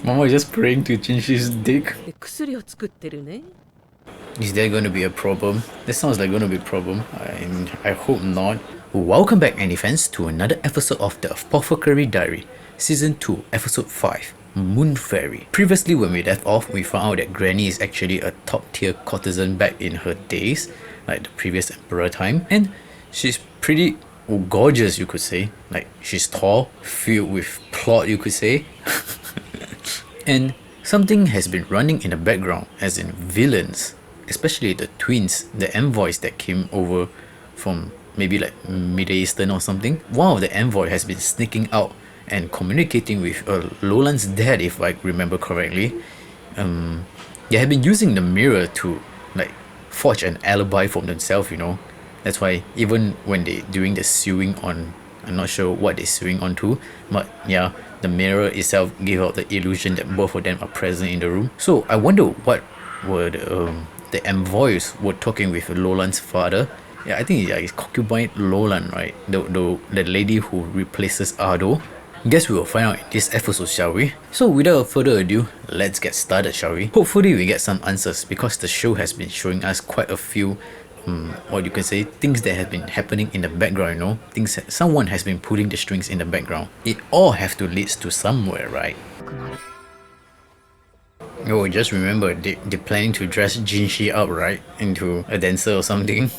Mama is just praying to Jinshi's dick. Is there going to be a problem? That sounds like going to be a problem. I hope not. Welcome back, any fans, to another episode of the Apothecary Diary, Season 2, Episode 5, Moon Fairy. Previously, when we left off, we found out that Granny is actually a top-tier courtesan back in her days, like the previous emperor time, and she's pretty gorgeous, you could say. Like, she's tall, filled with plot, you could say. And something has been running in the background, as in villains, especially the twins, the envoys that came over from maybe like Middle Eastern or something. One of the envoy has been sneaking out and communicating with Lolan's dad, if I remember correctly. They have been using the mirror to like forge an alibi for themselves, you know. That's why even when they doing the sewing on, I'm not sure what they're sewing onto, but yeah, the mirror itself gave out the illusion that both of them are present in the room. So I wonder what were the envoys were talking with Lolan's father. Yeah, I think it's concubine Lolan, right? The lady who replaces Ardo. Guess we will find out in this episode, shall we? So without further ado, let's get started, shall we? Hopefully we get some answers, because the show has been showing us quite a few what you can say, things that have been happening in the background, you know? Things that someone has been pulling the strings in the background. It all have to lead to somewhere, right? Oh, just remember, they're planning to dress Jinshi up, right? Into a dancer or something.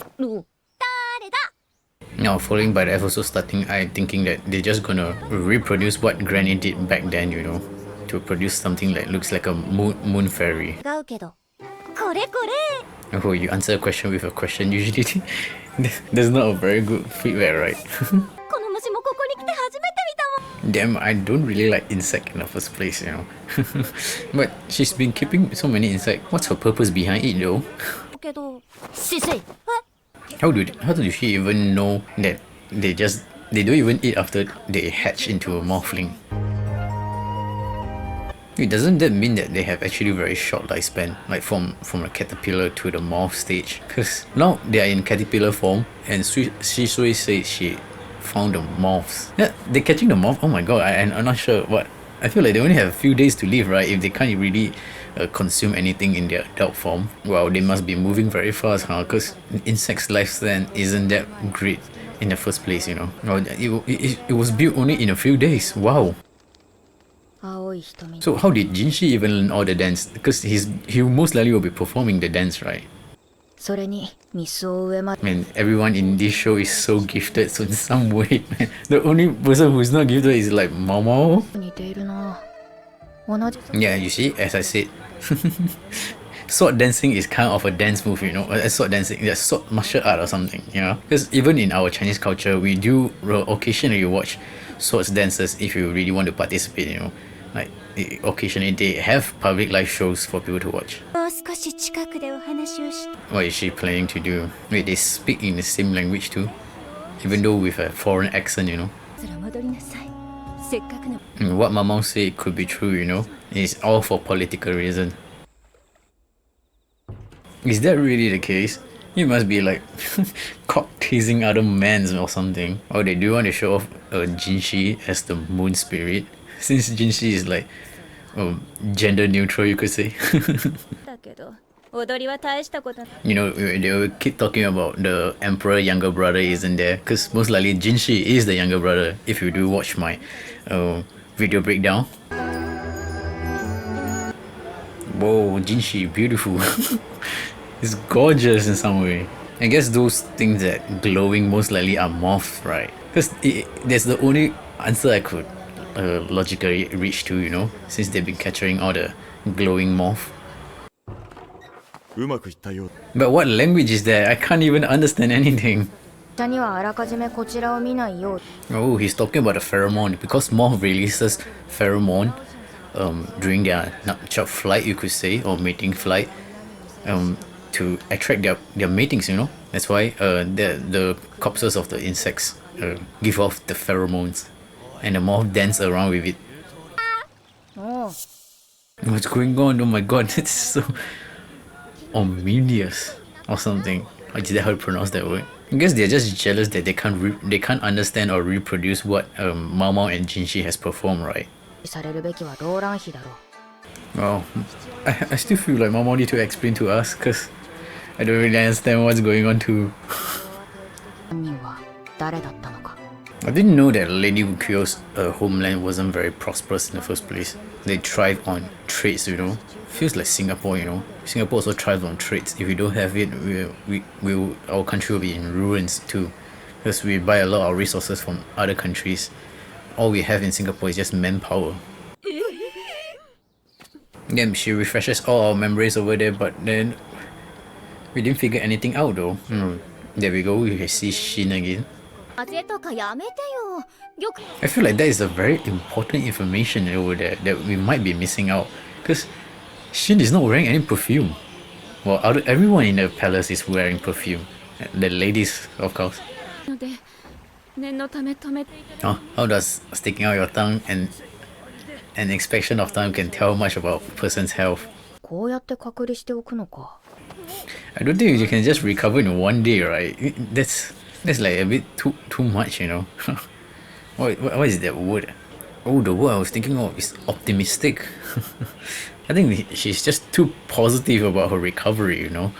Now, following by the episode starting, I'm thinking that they're just gonna reproduce what Granny did back then, you know, to produce something that looks like a moon fairy. Oh, you answer a question with a question. Usually, there's not a very good feedback, right? Damn, I don't really like insect in the first place, you know. But she's been keeping so many insects. What's her purpose behind it, though? How do she even know that they don't even eat after they hatch into a morphling? Doesn't that mean that they have actually very short lifespan, like from a caterpillar to the morph stage? Because now they are in caterpillar form, and Shisui says she found the morphs. Yeah, they're catching the morph. Oh my god, I'm not sure what. I feel like they only have a few days to live, right? If they can't really consume anything in their adult form, well, they must be moving very fast, huh? Because insects' lifespan isn't that great in the first place, you know. Well, it was built only in a few days. Wow. So how did Jinshi even learn all the dance? Because he most likely will be performing the dance, right? Man, everyone in this show is so gifted, so in some way, man, the only person who's not gifted is like MaoMao. Yeah, you see, as I said, sword dancing is kind of a dance move, you know. Sword dancing, yeah, sword martial art or something, you know. Because even in our Chinese culture, we do occasionally watch swords dances if you really want to participate, you know. Like, occasionally they have public live shows for people to watch. What is she planning to do? Wait, they speak in the same language too? Even though with a foreign accent, you know? What Mama said could be true, you know? It's all for political reason. Is that really the case? It must be like cock teasing other men or something. Or they do want to show off Jinshi as the moon spirit. Since Jinshi is like gender neutral, you could say. You know, they will keep talking about the emperor younger brother isn't there, because most likely Jinshi is the younger brother, if you do watch my video breakdown. Whoa, Jinshi, beautiful. It's gorgeous in some way. I guess those things that glowing most likely are morphs, right? Because that's the only answer I could logically reach to, you know, since they've been capturing all the glowing morph. But what language is that? I can't even understand anything. Oh, he's talking about the pheromone, because morph releases pheromone during their nuptial flight, you could say, or mating flight, to attract their matings, you know. That's why the corpses of the insects give off the pheromones, and the morph dance around with it. What's going on? Oh my god, it's so ominous or something. Is that how you pronounce that word? I guess they're just jealous that they can't understand or reproduce what MaoMao and Jinshi has performed, right? されるべきはローラン妃だろう Well, I still feel like MaoMao need to explain to us because I don't really understand what's going on too. 犯人は誰だったのか I didn't know that Lady Wukyo's homeland wasn't very prosperous in the first place. They thrive on trades, you know. Feels like Singapore, you know. Singapore also thrives on trades. If we don't have it, our country will be in ruins too. Because we buy a lot of resources from other countries. All we have in Singapore is just manpower. Yeah, she refreshes all our memories over there, but then we didn't figure anything out though. There we go, we can see Shin again. 風とかやめてよよく I feel like that is a very important information over there that we might be missing out. Because Shin is not wearing any perfume. Well, everyone in the palace is wearing perfume. The ladies, of course. ので念のため止めていた Oh, how does sticking out your tongue and an inspection of tongue can tell much about a person's health? こうやって隔離しておくのか I don't think you can just recover in one day, right? That's like a bit too much, you know. what is that word? Oh, the word I was thinking of is optimistic. I think she's just too positive about her recovery, you know.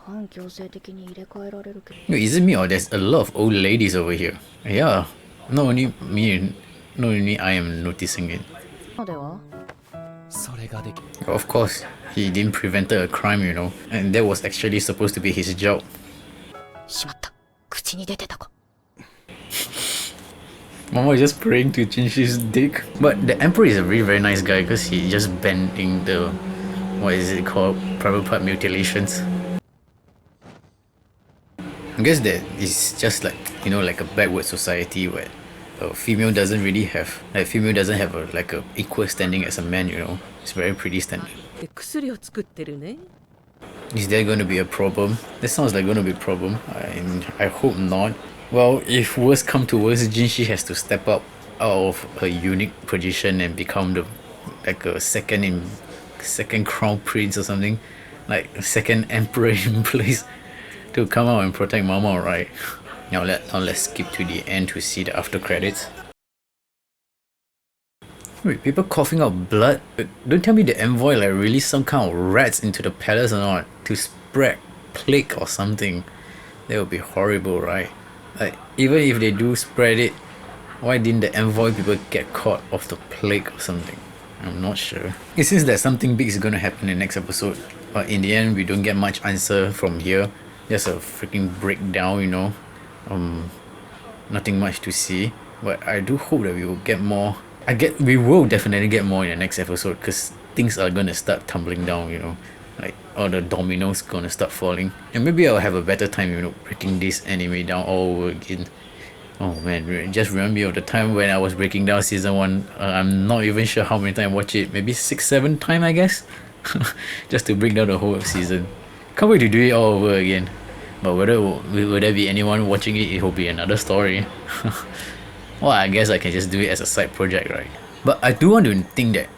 反強制的に入れ替えられるけど No, is it me or there's a lot of old ladies over here? Yeah, not only I am noticing it. のでは Of course, he didn't prevent a crime, you know, and that was actually supposed to be his job. しまった口に出てたか Mama is just praying to Jinshi's dick. But the emperor is a really very nice guy because he just bending the, what is it called, private part mutilations. I guess that is just like, you know, like a backward society where a female doesn't really have, like female doesn't have a like a equal standing as a man, you know. It's very pretty standard. で薬を作ってるね Is there going to be a problem? That sounds like going to be a problem. I hope not. Well, if worse come to worse, Jinshi has to step up out of her unique position and become the like a second crown prince or something, like a second emperor in place to come out and protect Mama, right? Now let's skip to the end to see the after credits. Wait, people coughing out blood? Don't tell me the envoy like released some kind of rats into the palace or not to spread plague or something. That would be horrible, right? Like, even if they do spread it, why didn't the envoy people get caught of the plague or something? I'm not sure. It seems that something big is gonna happen in the next episode, but in the end we don't get much answer from here. Just a freaking breakdown, you know. Nothing much to see, but I do hope that we will get more. We will definitely get more in the next episode because things are gonna start tumbling down, you know, like all the dominoes gonna start falling, and maybe I'll have a better time, you know, breaking this anime down all over again. Oh man, just remind me of the time when I was breaking down season 1. I'm not even sure how many times I watched it, maybe 6-7 times I guess, just to break down the whole season. Can't wait to do it all over again. But whether will there be anyone watching it, it will be another story. Well, I guess I can just do it as a side project, right? But I do want to think that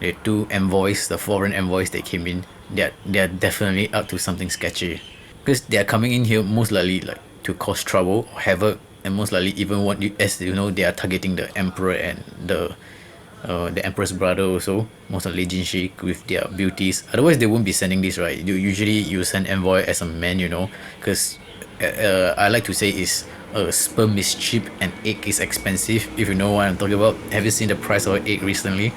the two envoys, the foreign envoys that came in, they're definitely up to something sketchy. Because they're coming in here most likely like to cause trouble or havoc, and most likely even what you, as you know, they are targeting the emperor and the emperor's brother also, most likely Jinshi with their beauties. Otherwise they won't be sending this, right? You send envoy as a man, you know, because I like to say is sperm is cheap and egg is expensive. If you know what I'm talking about. Have you seen the price of an egg recently?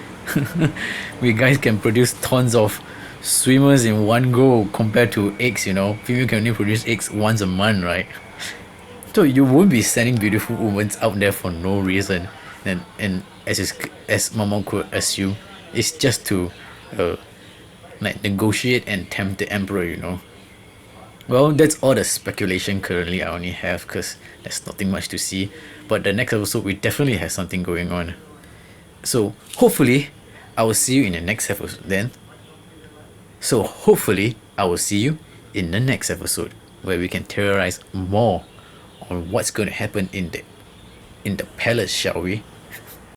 We guys can produce tons of swimmers in one go compared to eggs, you know. Female can only produce eggs once a month, right? So you won't be sending beautiful women out there for no reason. And as Mama could assume, it's just to like negotiate and tempt the emperor, you know. Well, that's all the speculation currently I only have because there's nothing much to see. But the next episode, we definitely have something going on. So hopefully, I will see you in the next episode then. So hopefully, I will see you in the next episode where we can theorize more on what's going to happen in the palace, shall we?